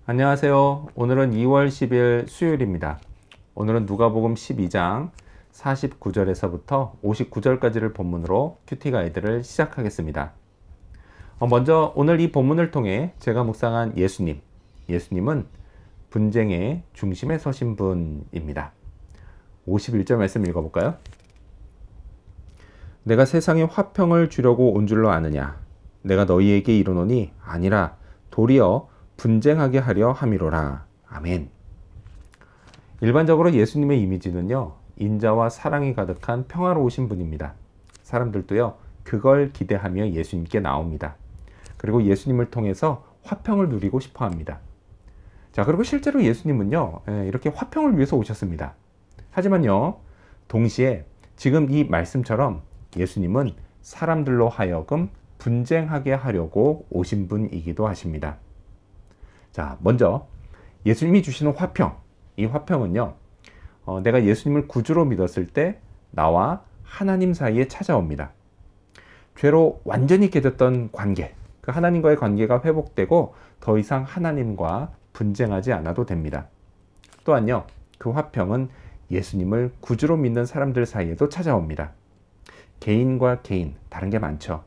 안녕하세요. 오늘은 2월 10일 수요일입니다. 오늘은 누가복음 12장 49절에서부터 59절까지를 본문으로 큐티 가이드를 시작하겠습니다. 먼저 오늘 이 본문을 통해 제가 묵상한 예수님은 분쟁의 중심에 서신 분입니다. 51절 말씀 읽어볼까요? 내가 세상에 화평을 주려고 온 줄로 아느냐? 내가 너희에게 이르노니 아니라 도리어 분쟁하게 하려 함이로라. 아멘. 일반적으로 예수님의 이미지는요, 인자와 사랑이 가득한 평화로우신 분입니다. 사람들도요, 그걸 기대하며 예수님께 나옵니다. 그리고 예수님을 통해서 화평을 누리고 싶어 합니다. 자, 그리고 실제로 예수님은요, 이렇게 화평을 위해서 오셨습니다. 하지만요, 동시에 지금 이 말씀처럼 예수님은 사람들로 하여금 분쟁하게 하려고 오신 분이기도 하십니다. 자, 먼저 예수님이 주시는 화평, 이 화평은요, 내가 예수님을 구주로 믿었을 때 나와 하나님 사이에 찾아옵니다. 죄로 완전히 깨졌던 관계, 그 하나님과의 관계가 회복되고 더 이상 하나님과 분쟁하지 않아도 됩니다. 또한요, 그 화평은 예수님을 구주로 믿는 사람들 사이에도 찾아옵니다. 개인과 개인, 다른 게 많죠.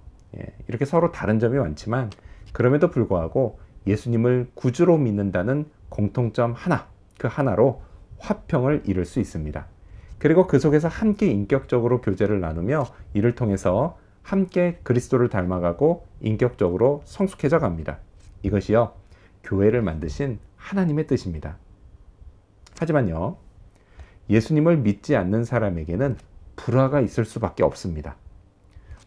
이렇게 서로 다른 점이 많지만 그럼에도 불구하고 예수님을 구주로 믿는다는 공통점 하나, 그 하나로 화평을 이룰 수 있습니다. 그리고 그 속에서 함께 인격적으로 교제를 나누며 이를 통해서 함께 그리스도를 닮아가고 인격적으로 성숙해져 갑니다. 이것이요, 교회를 만드신 하나님의 뜻입니다. 하지만요, 예수님을 믿지 않는 사람에게는 불화가 있을 수밖에 없습니다.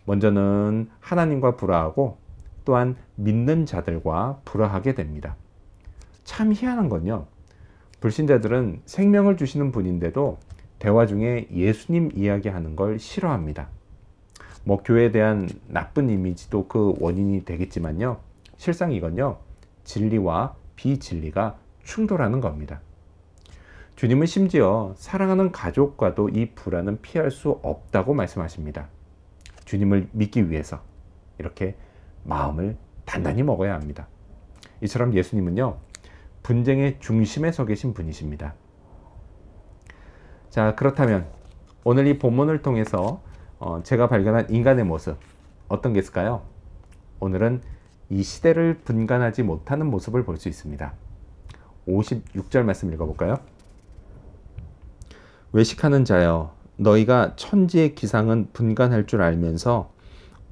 먼저는 하나님과 불화하고 또한 믿는 자들과 불화하게 됩니다. 참 희한한 건요, 불신자들은 생명을 주시는 분인데도 대화 중에 예수님 이야기하는 걸 싫어합니다. 교회에 대한 나쁜 이미지도 그 원인이 되겠지만요, 실상 이건요, 진리와 비진리가 충돌하는 겁니다. 주님은 심지어 사랑하는 가족과도 이 불화는 피할 수 없다고 말씀하십니다. 주님을 믿기 위해서 이렇게 마음을 단단히 먹어야 합니다. 이처럼 예수님은요, 분쟁의 중심에 서 계신 분이십니다. 자, 그렇다면 오늘 이 본문을 통해서 제가 발견한 인간의 모습, 어떤 게 있을까요? 오늘은 이 시대를 분간하지 못하는 모습을 볼 수 있습니다. 56절 말씀 읽어볼까요? 외식하는 자여, 너희가 천지의 기상은 분간할 줄 알면서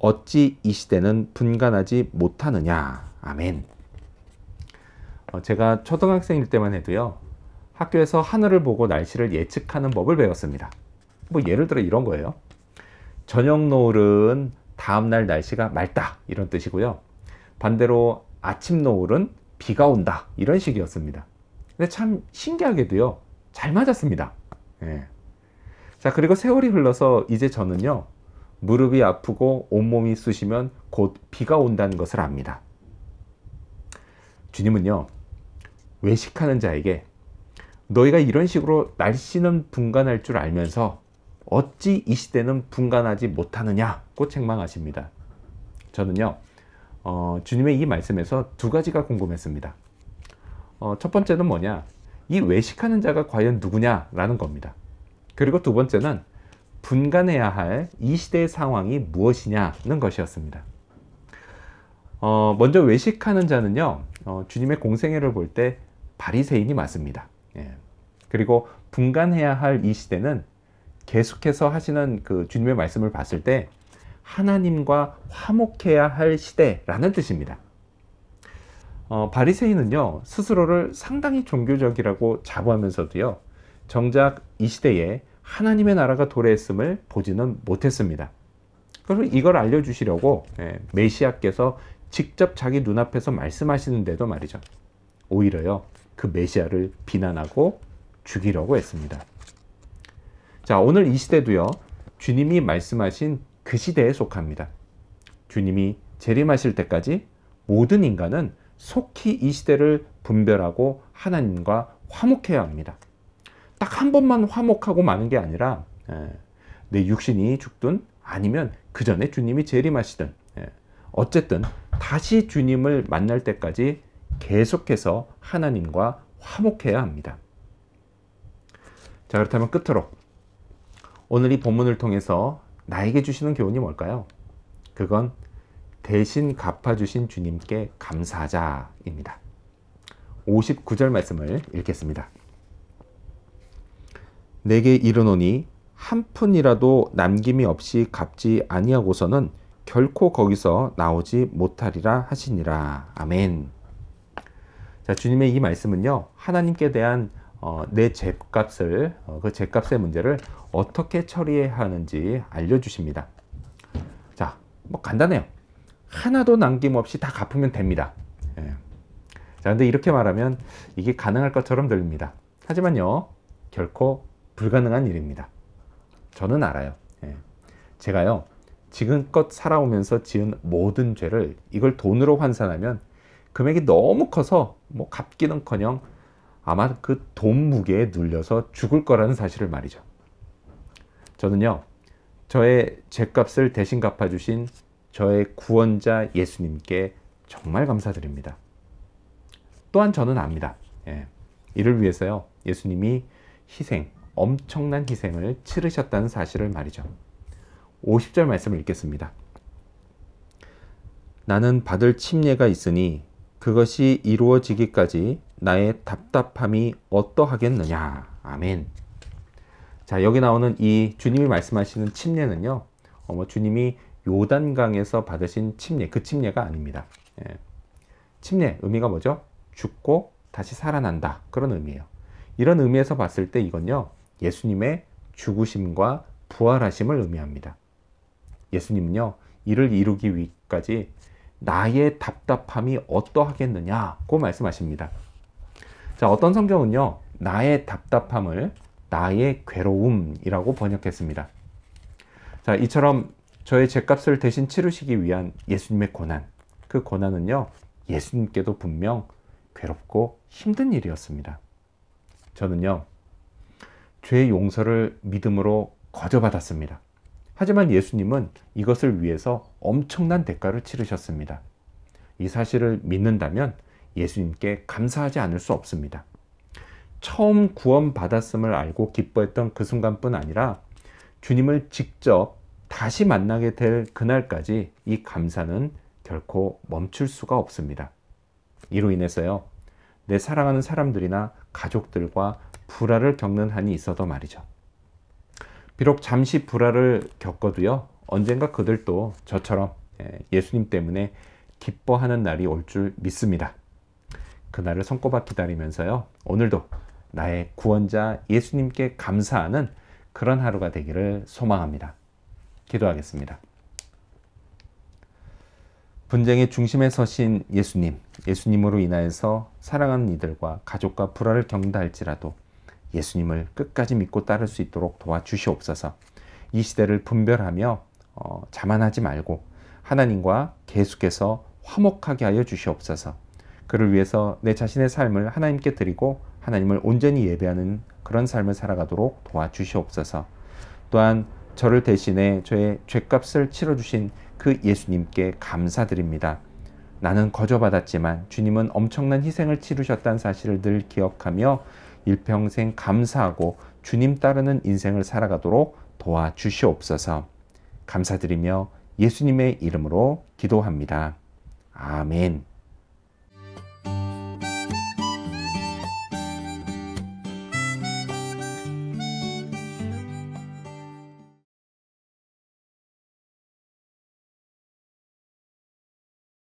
어찌 이 시대는 분간하지 못하느냐. 아멘. 제가 초등학생일 때만 해도요, 학교에서 하늘을 보고 날씨를 예측하는 법을 배웠습니다. 예를 들어 이런 거예요. 저녁 노을은 다음날 날씨가 맑다, 이런 뜻이고요. 반대로 아침 노을은 비가 온다, 이런 식이었습니다. 근데 참 신기하게도요, 잘 맞았습니다. 자, 그리고 세월이 흘러서 이제 저는요, 무릎이 아프고 온몸이 쑤시면 곧 비가 온다는 것을 압니다. 주님은요, 외식하는 자에게 너희가 이런 식으로 날씨는 분간할 줄 알면서 어찌 이 시대는 분간하지 못하느냐고 책망하십니다. 저는요, 주님의 이 말씀에서 두 가지가 궁금했습니다. 첫 번째는 뭐냐? 이 외식하는 자가 과연 누구냐라는 겁니다. 그리고 두 번째는 분간해야 할 이 시대의 상황이 무엇이냐는 것이었습니다. 먼저 외식하는 자는요, 주님의 공생애를 볼 때 바리새인이 맞습니다. 그리고 분간해야 할 이 시대는 계속해서 하시는 그 주님의 말씀을 봤을 때 하나님과 화목해야 할 시대라는 뜻입니다. 바리새인은요, 스스로를 상당히 종교적이라고 자부하면서도요, 정작 이 시대에 하나님의 나라가 도래했음을 보지는 못했습니다. 그리고 이걸 알려주시려고 메시아께서 직접 자기 눈앞에서 말씀하시는데도 말이죠, 오히려요, 그 메시아를 비난하고 죽이려고 했습니다. 자, 오늘 이 시대도요, 주님이 말씀하신 그 시대에 속합니다. 주님이 재림하실 때까지 모든 인간은 속히 이 시대를 분별하고 하나님과 화목해야 합니다. 딱 한 번만 화목하고 마는 게 아니라 내 육신이 죽든 아니면 그 전에 주님이 재림하시든 어쨌든 다시 주님을 만날 때까지 계속해서 하나님과 화목해야 합니다. 자, 그렇다면 끝으로 오늘 이 본문을 통해서 나에게 주시는 교훈이 뭘까요? 그건 대신 갚아주신 주님께 감사하자입니다. 59절 말씀을 읽겠습니다. 내게 이르노니 한 푼이라도 남김이 없이 갚지 아니하고서는 결코 거기서 나오지 못하리라 하시니라. 아멘. 자, 주님의 이 말씀은요, 하나님께 대한 내 죗값을, 그 죗값의 문제를 어떻게 처리해야 하는지 알려주십니다. 자, 뭐 간단해요. 하나도 남김없이 다 갚으면 됩니다. 예. 자, 근데 이렇게 말하면 이게 가능할 것처럼 들립니다. 하지만요, 결코 불가능한 일입니다. 저는 알아요. 예. 제가요, 지금껏 살아오면서 지은 모든 죄를 이걸 돈으로 환산하면 금액이 너무 커서 뭐 갚기는커녕 아마 그 돈 무게에 눌려서 죽을 거라는 사실을 말이죠. 저는요, 저의 죄값을 대신 갚아주신 저의 구원자 예수님께 정말 감사드립니다. 또한 저는 압니다. 예. 이를 위해서요, 예수님이 엄청난 희생을 치르셨다는 사실을 말이죠. 50절 말씀을 읽겠습니다. 나는 받을 침례가 있으니 그것이 이루어지기까지 나의 답답함이 어떠하겠느냐. 아멘. 자, 여기 나오는 이 주님이 말씀하시는 침례는요, 주님이 요단강에서 받으신 침례, 그 침례가 아닙니다. 예. 침례, 의미가 뭐죠? 죽고 다시 살아난다. 그런 의미예요. 이런 의미에서 봤을 때 이건요, 예수님의 죽으심과 부활하심을 의미합니다. 예수님은요, 이를 이루기 위까지 나의 답답함이 어떠하겠느냐고 말씀하십니다. 자, 어떤 성경은요, 나의 답답함을 나의 괴로움이라고 번역했습니다. 자, 이처럼 저의 죄값을 대신 치르시기 위한 예수님의 고난, 그 고난은요, 예수님께도 분명 괴롭고 힘든 일이었습니다. 저는요, 죄의 용서를 믿음으로 거저받았습니다. 하지만 예수님은 이것을 위해서 엄청난 대가를 치르셨습니다. 이 사실을 믿는다면 예수님께 감사하지 않을 수 없습니다. 처음 구원받았음을 알고 기뻐했던 그 순간뿐 아니라 주님을 직접 다시 만나게 될 그날까지 이 감사는 결코 멈출 수가 없습니다. 이로 인해서요, 내 사랑하는 사람들이나 가족들과 불화를 겪는 한이 있어도 말이죠. 비록 잠시 불화를 겪어도요, 언젠가 그들도 저처럼 예수님 때문에 기뻐하는 날이 올 줄 믿습니다. 그날을 손꼽아 기다리면서요, 오늘도 나의 구원자 예수님께 감사하는 그런 하루가 되기를 소망합니다. 기도하겠습니다. 분쟁의 중심에 서신 예수님으로 인하여서 사랑하는 이들과 가족과 불화를 겪는다 할지라도 예수님을 끝까지 믿고 따를 수 있도록 도와주시옵소서. 이 시대를 분별하며 자만하지 말고 하나님과 계속해서 화목하게 하여 주시옵소서. 그를 위해서 내 자신의 삶을 하나님께 드리고 하나님을 온전히 예배하는 그런 삶을 살아가도록 도와주시옵소서. 또한 저를 대신해 저의 죄값을 치러주신 그 예수님께 감사드립니다. 나는 거저받았지만 주님은 엄청난 희생을 치르셨다는 사실을 늘 기억하며 일평생 감사하고 주님 따르는 인생을 살아가도록 도와주시옵소서. 감사드리며 예수님의 이름으로 기도합니다. 아멘.